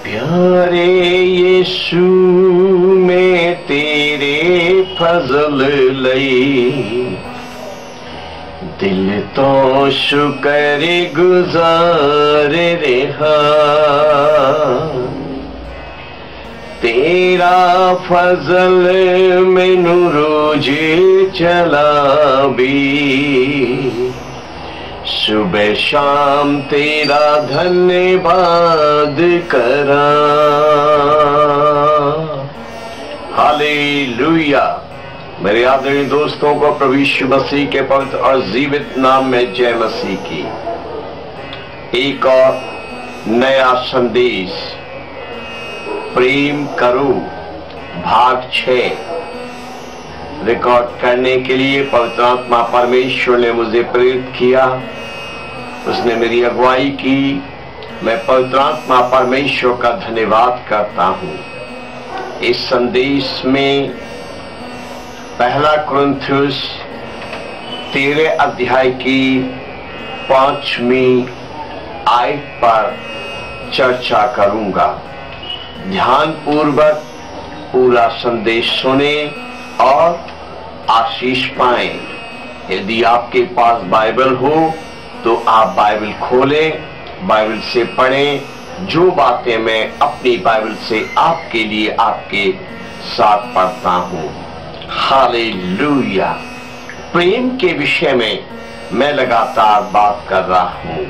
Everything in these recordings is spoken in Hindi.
प्यारे यीशु मैं तेरे फजल लई दिल तो शुक्र गुजार रहा। तेरा फजल मैनू रोज चला भी, सुबह शाम तेरा धन्यवाद करा। हालेलुया। मेरे आदरणीय दोस्तों को प्रभु यीशु मसीह के पवित्र और जीवित नाम में जय मसीह की। एक और नया संदेश, प्रेम करो भाग 6 रिकॉर्ड करने के लिए पवित्र आत्मा परमेश्वर ने मुझे प्रेरित किया। उसने मेरी अगुवाई की। मैं पवित्र आत्मा परमेश्वर का धन्यवाद करता हूं। इस संदेश में 1 कुरिन्थियुस 13 अध्याय की 5वीं आयत पर चर्चा करूंगा। ध्यान पूर्वक पूरा संदेश सुने और आशीष पाएं। यदि आपके पास बाइबल हो तो आप बाइबल खोलें, बाइबल से पढ़ें। जो बातें मैं अपनी बाइबल से आपके लिए आपके साथ पढ़ता हूं। हालेलुया। प्रेम के विषय में मैं लगातार बात कर रहा हूं।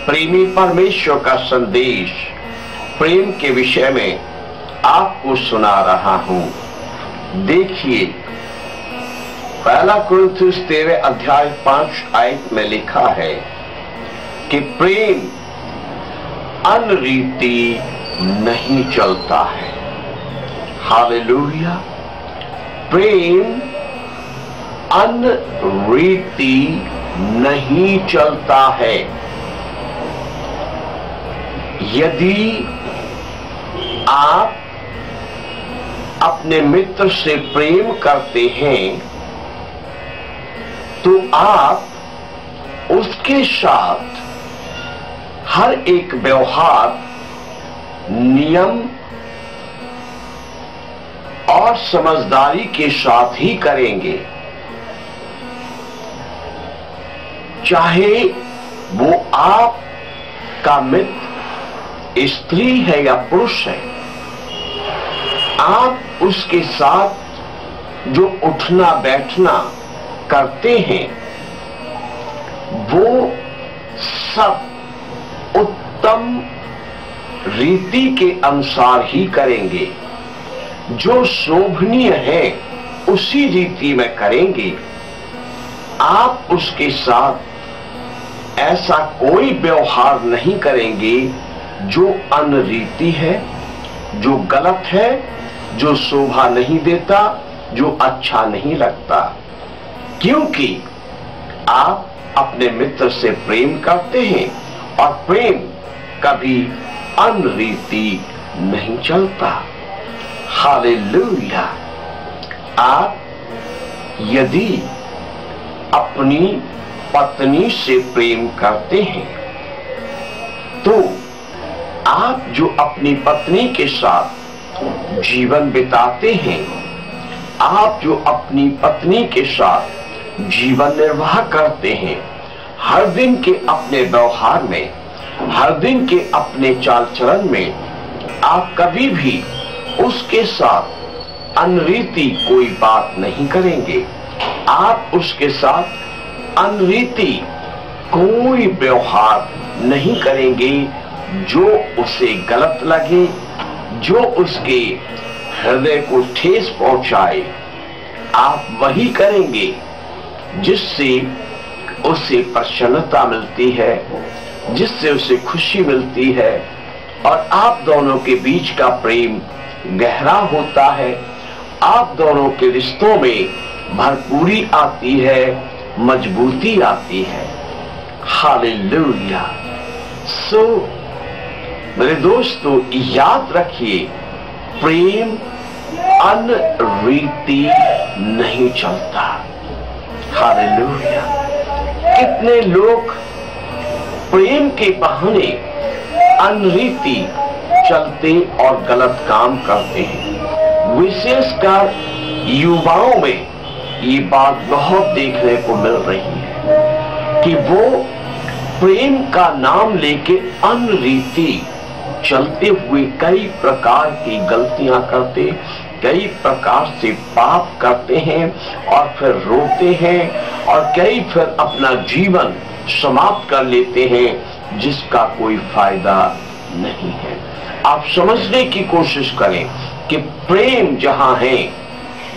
प्रेमी परमेश्वर का संदेश प्रेम के विषय में आपको सुना रहा हूं। देखिए 1 कुरिन्थियुस 13 अध्याय 5 आयत में लिखा है कि प्रेम अनरीति नहीं चलता है। हालेलुया। प्रेम अनरीति नहीं चलता है। यदि आप अपने मित्र से प्रेम करते हैं तो आप उसके साथ हर एक व्यवहार, नियम और समझदारी के साथ ही करेंगे, चाहे वो आपका मित्र स्त्री है या पुरुष है। आप उसके साथ जो उठना बैठना करते हैं वो सब उत्तम रीति के अनुसार ही करेंगे। जो शोभनीय है उसी रीति में करेंगे। आप उसके साथ ऐसा कोई व्यवहार नहीं करेंगे जो अनरीति है, जो गलत है, जो शोभा नहीं देता, जो अच्छा नहीं लगता। क्योंकि आप अपने मित्र से प्रेम करते हैं और प्रेम कभी अनरीति नहीं चलता। हालेलुया। आप यदि अपनी पत्नी से प्रेम करते हैं तो आप जो अपनी पत्नी के साथ जीवन बिताते हैं, आप जो अपनी पत्नी के साथ जीवन निर्वाह करते हैं, हर दिन के अपने व्यवहार में, हर दिन के अपने चाल चलन में आप कभी भी उसके साथ अनरीति कोई बात नहीं करेंगे। आप उसके साथ अनरीति कोई व्यवहार नहीं करेंगे जो उसे गलत लगे, जो उसके हृदय को ठेस पहुंचाए। आप वही करेंगे जिससे उसे प्रसन्नता मिलती है, जिससे उसे खुशी मिलती है और आप दोनों के बीच का प्रेम गहरा होता है। आप दोनों के रिश्तों में भरपूरी आती है, मजबूती आती है। हालेलुया। सो मेरे दोस्तों, याद रखिए, प्रेम अनरीति नहीं चलता। हालेलुया। कितने लोग प्रेम के बहाने अनरीति चलते और गलत काम करते हैं। विशेषकर युवाओं में ये बात बहुत देखने को मिल रही है कि वो प्रेम का नाम लेके अनरीति चलते हुए कई प्रकार की गलतियां करते, कई प्रकार से पाप करते हैं और फिर रोते हैं और कई फिर अपना जीवन समाप्त कर लेते हैं जिसका कोई फायदा नहीं है। आप समझने की कोशिश करें कि प्रेम जहां है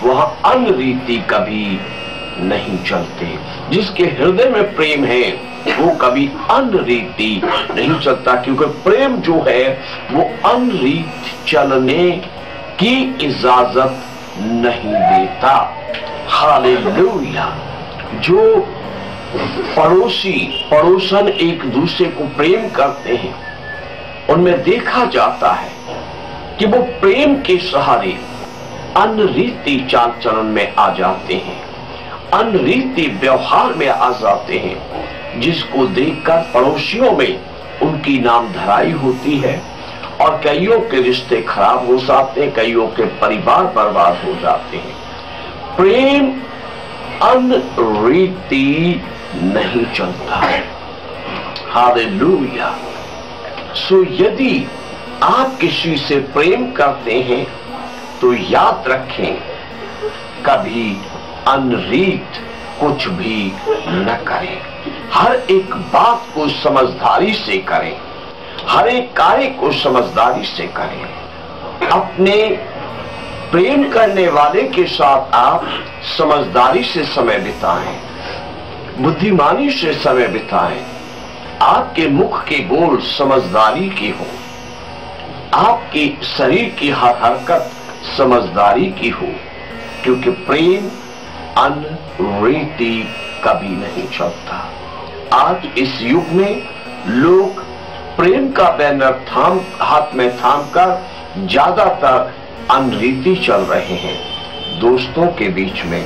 वहां अनरीति कभी नहीं चलते। जिसके हृदय में प्रेम है वो कभी अनरीति नहीं चलता, क्योंकि प्रेम जो है वो अनरीत चलने की इजाजत नहीं देता। हालेलुया। जो पड़ोसन एक दूसरे को प्रेम करते हैं उनमें देखा जाता है कि वो प्रेम के सहारे अनरीति चाल चलन में आ जाते हैं, अनरीति व्यवहार में आ जाते हैं, जिसको देखकर पड़ोसियों में उनकी नाम धराई होती है और कईयों के रिश्ते खराब हो जाते हैं, कईयों के परिवार बर्बाद हो जाते हैं। प्रेम अनरीति नहीं चलता है। हालेलुया। सो यदि आप किसी से प्रेम करते हैं तो याद रखें कभी अनरीत कुछ भी न करें। हर एक बात को समझदारी से करें, हर एक कार्य को समझदारी से करें। अपने प्रेम करने वाले के साथ आप समझदारी से समय बिताएं, बुद्धिमानी से समय बिताएं। आपके मुख के बोल समझदारी के हो, आपकी शरीर की हर हरकत समझदारी की हो, क्योंकि प्रेम अनरीति कभी नहीं चलता। आज इस युग में लोग प्रेम का बैनर हाथ में थामकर ज्यादातर अनरीति चल रहे हैं। दोस्तों के बीच में,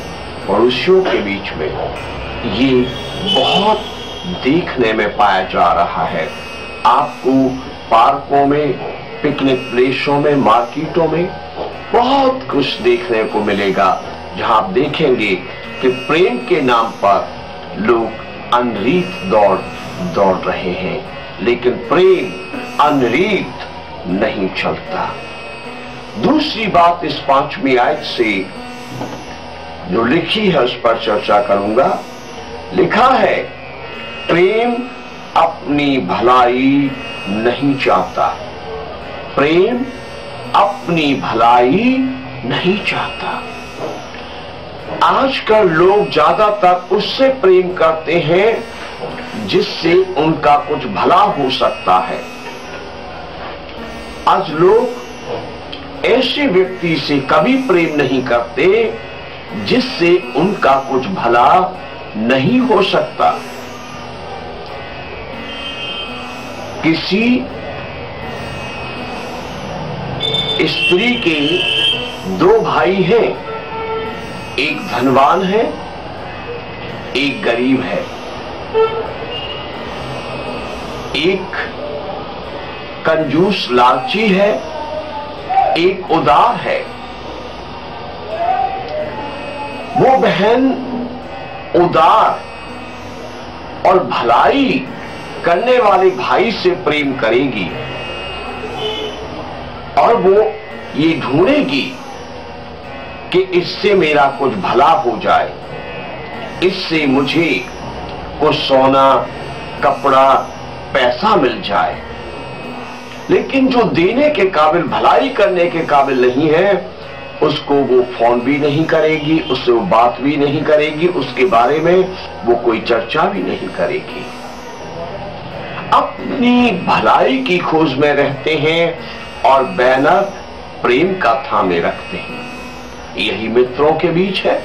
पड़ोसियों के बीच में ये बहुत देखने में पाया जा रहा है। आपको पार्कों में, पिकनिक प्लेसों में, मार्केटों में बहुत कुछ देखने को मिलेगा जहां आप देखेंगे कि प्रेम के नाम पर लोग अनरीत दौड़ रहे हैं, लेकिन प्रेम अनरीत नहीं चलता। दूसरी बात इस 5वीं आयत से जो लिखी है उस पर चर्चा करूंगा। लिखा है, प्रेम अपनी भलाई नहीं चाहता। प्रेम अपनी भलाई नहीं चाहता। आजकल लोग ज्यादातर उससे प्रेम करते हैं जिससे उनका कुछ भला हो सकता है। आज लोग ऐसे व्यक्ति से कभी प्रेम नहीं करते जिससे उनका कुछ भला नहीं हो सकता। किसी स्त्री के 2 भाई हैं, एक धनवान है, एक गरीब है। एक कंजूस लालची है, एक उदार है। वो बहन उदार और भलाई करने वाले भाई से प्रेम करेगी और वो ये ढूंढेगी कि इससे मेरा कुछ भला हो जाए, इससे मुझे कुछ सोना, कपड़ा, पैसा मिल जाए। लेकिन जो देने के काबिल, भलाई करने के काबिल नहीं है, उसको वो फोन भी नहीं करेगी, उससे वो बात भी नहीं करेगी, उसके बारे में वो कोई चर्चा भी नहीं करेगी। अपनी भलाई की खोज में रहते हैं और बैनर प्रेम का थामे रखते हैं। यही मित्रों के बीच है।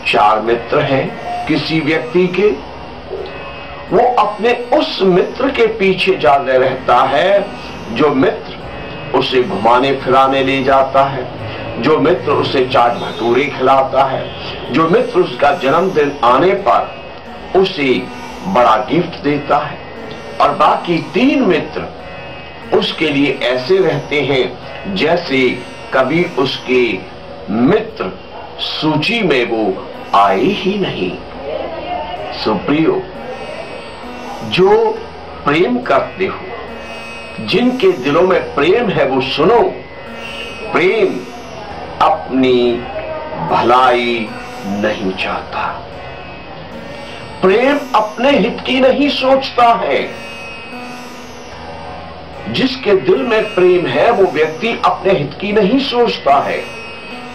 4 मित्र हैं किसी व्यक्ति के, वो अपने उस मित्र के पीछे जाने रहता है जो मित्र उसे घुमाने फिराने ले जाता है, जो मित्र उसे चाट भटूरे खिलाता है, जो मित्र उसका जन्मदिन आने पर उसे बड़ा गिफ्ट देता है, और बाकी 3 मित्र उसके लिए ऐसे रहते हैं जैसे कभी उसके मित्र सूची में वो आए ही नहीं। सुप्रियो, जो प्रेम करते हो, जिनके दिलों में प्रेम है, वो सुनो, प्रेम अपनी भलाई नहीं चाहता, प्रेम अपने हित की नहीं सोचता है। जिसके दिल में प्रेम है वो व्यक्ति अपने हित की नहीं सोचता है,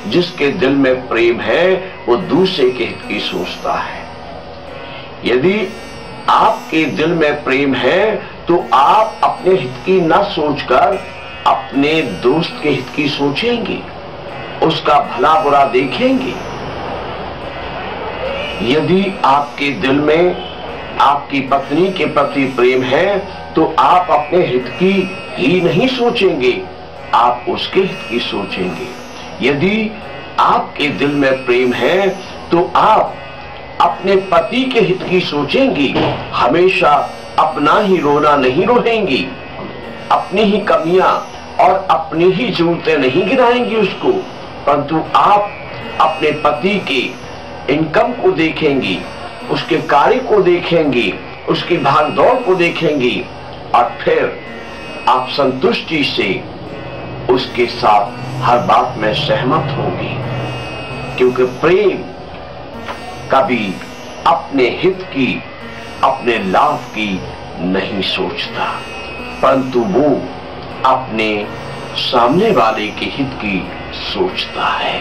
जिसके दिल में प्रेम है वो दूसरे के हित की सोचता है। यदि आपके दिल में प्रेम है तो आप अपने हित की न सोचकर अपने दोस्त के हित की सोचेंगे, उसका भला बुरा देखेंगे। यदि आपके दिल में आपकी पत्नी के प्रति प्रेम है तो आप अपने हित की ही नहीं सोचेंगे, आप उसके हित की सोचेंगे। यदि आपके दिल में प्रेम है तो आप अपने पति के हित की सोचेंगी, हमेशा अपना ही रोना नहीं रोएंगी, अपनी ही कमियां और अपनी ही जरूरतें नहीं गिनाएंगी उसको, परंतु आप अपने पति के इनकम को देखेंगी, उसके कार्य को देखेंगी, उसकी भागदौड़ को देखेंगी और फिर आप संतुष्टि से उसके साथ हर बात में सहमत होंगी, क्योंकि प्रेम कभी अपने हित की, अपने लाभ की नहीं सोचता, परंतु वो अपने सामने वाले के हित की सोचता है।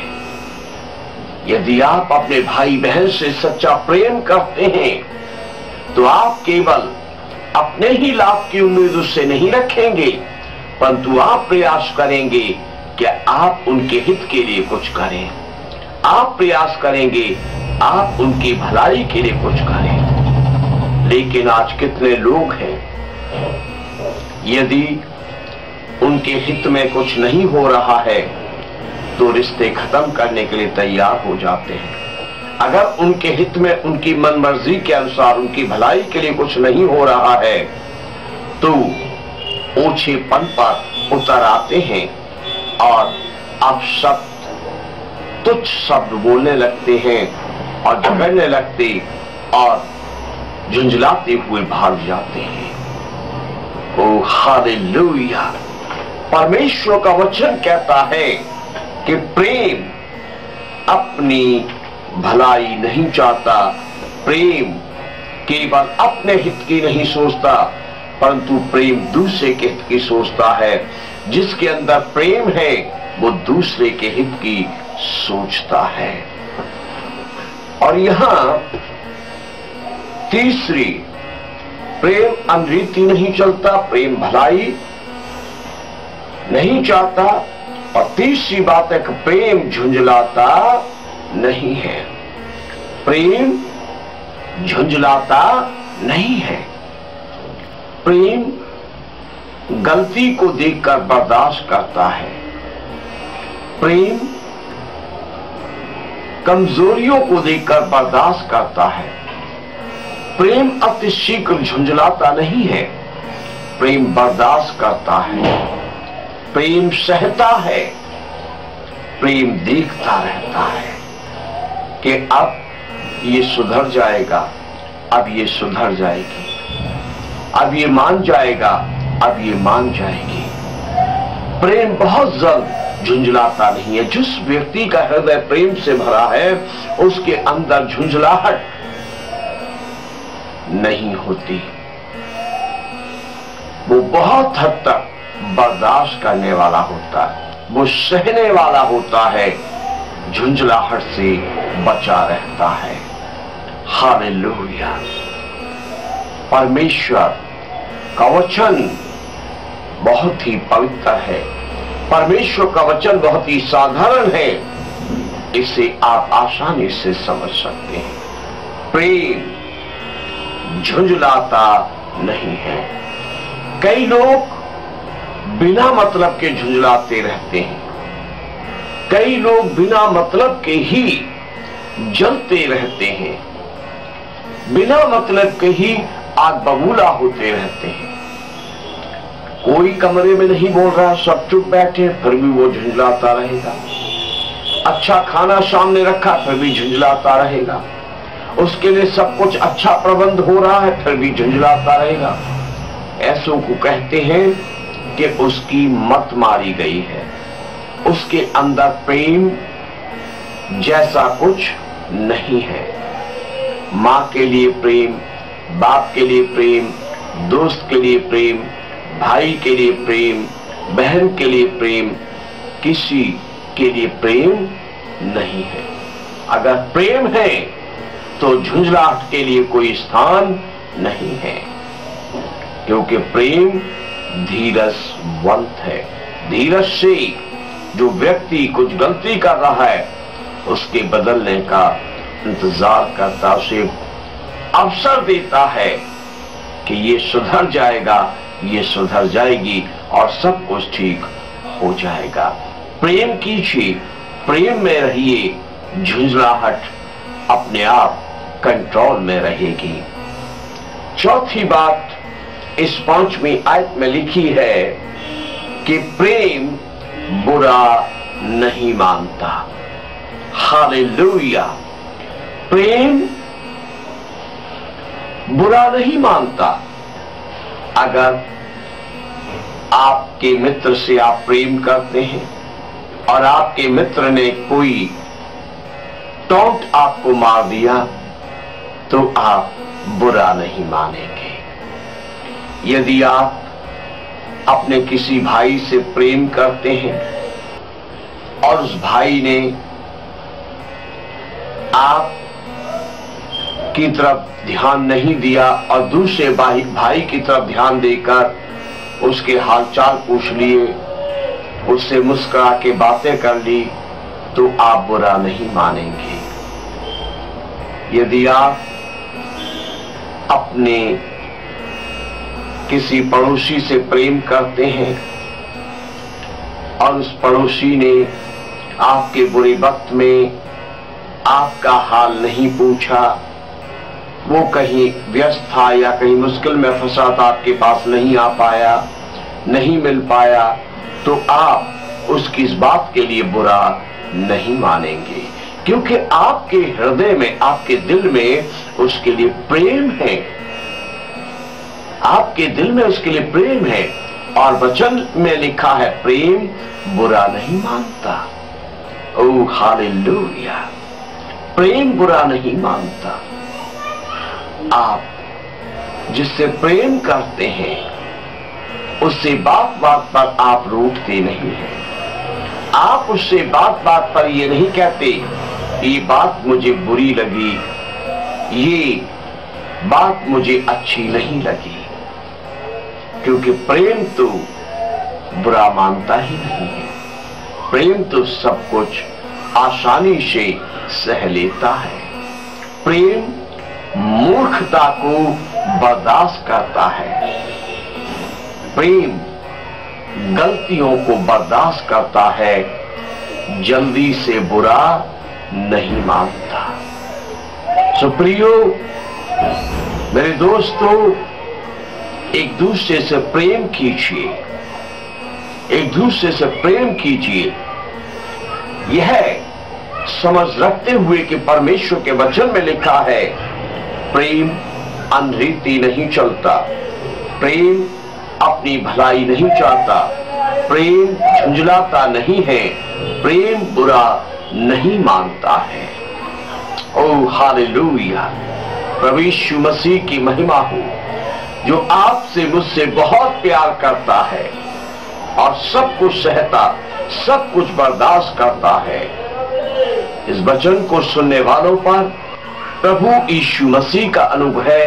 यदि आप अपने भाई बहन से सच्चा प्रेम करते हैं तो आप केवल अपने ही लाभ की उम्मीद उससे नहीं रखेंगे, परंतु आप प्रयास करेंगे कि आप उनके हित के लिए कुछ करें, आप प्रयास करेंगे आप उनकी भलाई के लिए कुछ करें। लेकिन आज कितने लोग हैं, यदि उनके हित में कुछ नहीं हो रहा है तो रिश्ते खत्म करने के लिए तैयार हो जाते हैं। अगर उनके हित में, उनकी मनमर्जी के अनुसार, उनकी भलाई के लिए कुछ नहीं हो रहा है तो ऊंचेपन पर उतर आते हैं और अब सब तुच्छ शब्द बोलने लगते हैं और झगड़ने लगते और झुंझलाते हुए भाग जाते हैं। ओ हालेलुया! परमेश्वर का वचन कहता है कि प्रेम अपनी भलाई नहीं चाहता, प्रेम केवल अपने हित की नहीं सोचता, परंतु प्रेम दूसरे के हित की सोचता है। जिसके अंदर प्रेम है वो दूसरे के हित की सोचता है। और यहां तीसरी, प्रेम अनरीति नहीं चलता, प्रेम भलाई नहीं चाहता, और तीसरी बात है कि प्रेम झुंझलाता नहीं है। प्रेम झुंझलाता नहीं है। प्रेम गलती को देखकर बर्दाश्त करता है। प्रेम कमजोरियों को देखकर बर्दाश्त करता है। प्रेम अति शीघ्र झुंझलाता नहीं है। प्रेम बर्दाश्त करता है, प्रेम सहता है, प्रेम देखता रहता है कि अब ये सुधर जाएगा, अब ये सुधर जाएगी, अब ये मान जाएगा, अब ये मान जाएगी। प्रेम बहुत जल्द झुंझलाता नहीं है। जिस व्यक्ति का हृदय प्रेम से भरा है उसके अंदर झुंझलाहट नहीं होती। वो बहुत हद तक बर्दाश्त करने वाला होता है, वो सहने वाला होता है, झुंझलाहट से बचा रहता है। हालेलुया! परमेश्वर का वचन बहुत ही पवित्र है। परमेश्वर का वचन बहुत ही साधारण है, इसे आप आसानी से समझ सकते हैं। प्रेम झुंझलाता नहीं है। कई लोग बिना मतलब के झुंझलाते रहते हैं। कई लोग बिना मतलब के ही जलते रहते हैं, बिना मतलब के ही आग बबूला होते रहते हैं। कोई कमरे में नहीं बोल रहा, सब चुप बैठे, फिर भी वो झुंझलाता रहेगा। अच्छा खाना सामने रखा, फिर भी झुंझलाता रहेगा। उसके लिए सब कुछ अच्छा प्रबंध हो रहा है, फिर भी झुंझलाता रहेगा। ऐसों को कहते हैं कि उसकी मत मारी गई है। उसके अंदर प्रेम जैसा कुछ नहीं है। माँ के लिए प्रेम, बाप के लिए प्रेम, दोस्त के लिए प्रेम, भाई के लिए प्रेम, बहन के लिए प्रेम, किसी के लिए प्रेम नहीं है। अगर प्रेम है तो झुंझलाहट के लिए कोई स्थान नहीं है, क्योंकि प्रेम धीरजवंत है। धीरज से जो व्यक्ति कुछ गलती कर रहा है उसके बदलने का इंतजार करता, उसे अवसर देता है कि ये सुधर जाएगा, ये सुधर जाएगी और सब कुछ ठीक हो जाएगा। प्रेम कीजिए, प्रेम में रहिए, झुंझलाहट अपने आप कंट्रोल में रहेगी। चौथी बात इस 5वीं आयत में लिखी है कि प्रेम बुरा नहीं मानता। हालेलुया! प्रेम बुरा नहीं मानता। अगर आपके मित्र से आप प्रेम करते हैं और आपके मित्र ने कोई टोंट आपको मार दिया तो आप बुरा नहीं मानेंगे। यदि आप अपने किसी भाई से प्रेम करते हैं और उस भाई ने आप की तरफ ध्यान नहीं दिया और दूसरे भाई की तरफ ध्यान देकर उसके हालचाल पूछ लिए, उससे मुस्कुरा के बातें कर ली, तो आप बुरा नहीं मानेंगे। यदि आप अपने किसी पड़ोसी से प्रेम करते हैं और उस पड़ोसी ने आपके बुरे वक्त में आपका हाल नहीं पूछा, वो कहीं व्यस्त था या कहीं मुश्किल में फंसा था, आपके पास नहीं आ पाया, नहीं मिल पाया, तो आप उसकी इस बात के लिए बुरा नहीं मानेंगे, क्योंकि आपके हृदय में, आपके दिल में उसके लिए प्रेम है। आपके दिल में उसके लिए प्रेम है और वचन में लिखा है प्रेम बुरा नहीं मानता। ओ हालेलुया! प्रेम बुरा नहीं मानता। आप जिससे प्रेम करते हैं उससे बात बात पर आप रूठते नहीं हैं। आप उससे बात बात पर ये नहीं कहते ये बात मुझे बुरी लगी, ये बात मुझे अच्छी नहीं लगी, क्योंकि प्रेम तो बुरा मानता ही नहीं है। प्रेम तो सब कुछ आसानी से सह लेता है। प्रेम मूर्खता को बर्दाश्त करता है। प्रेम गलतियों को बर्दाश्त करता है, जल्दी से बुरा नहीं मानता। सुप्रियो मेरे दोस्तों, एक दूसरे से प्रेम कीजिए, एक दूसरे से प्रेम कीजिए। यह समझ रखते हुए कि परमेश्वर के वचन में लिखा है प्रेम अनरीति नहीं चलता, प्रेम अपनी भलाई नहीं चाहता, प्रेम झुंझलाता नहीं है, प्रेम बुरा नहीं मानता है। ओ हालेलुया! प्रभु यीशु मसीह की महिमा हो, जो आपसे मुझसे बहुत प्यार करता है और सब कुछ सहता, सब कुछ बर्दाश्त करता है। इस वचन को सुनने वालों पर प्रभु यीशु मसीह का अनुग्रह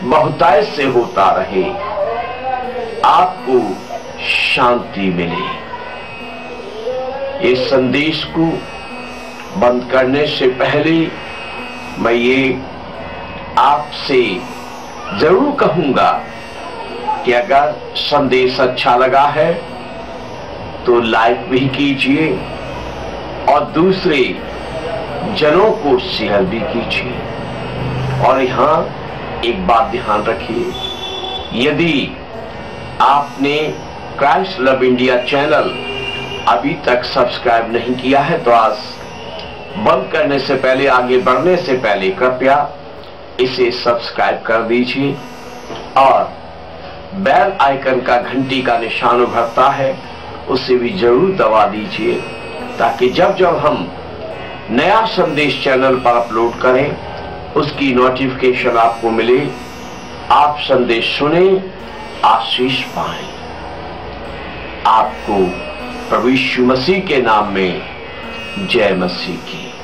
बहुतायत से होता रहे, आपको शांति मिले। इस संदेश को बंद करने से पहले मैं ये आपसे जरूर कहूंगा कि अगर संदेश अच्छा लगा है तो लाइक भी कीजिए और दूसरे जनों को शेयर भी कीजिए। और यहाँ एक बात ध्यान रखिए, यदि आपने क्राइस्ट लव इंडिया चैनल अभी तक सब्सक्राइब नहीं किया है तो आज बंद करने से पहले, आगे बढ़ने से पहले कृपया इसे सब्सक्राइब कर दीजिए और बेल आइकन का घंटी का निशान उभरता है उसे भी जरूर दबा दीजिए, ताकि जब जब हम नया संदेश चैनल पर अपलोड करें उसकी नोटिफिकेशन आपको मिले, आप संदेश सुने, आशीष पाएं। आपको प्रभु यीशु मसीह के नाम में जय मसीह की।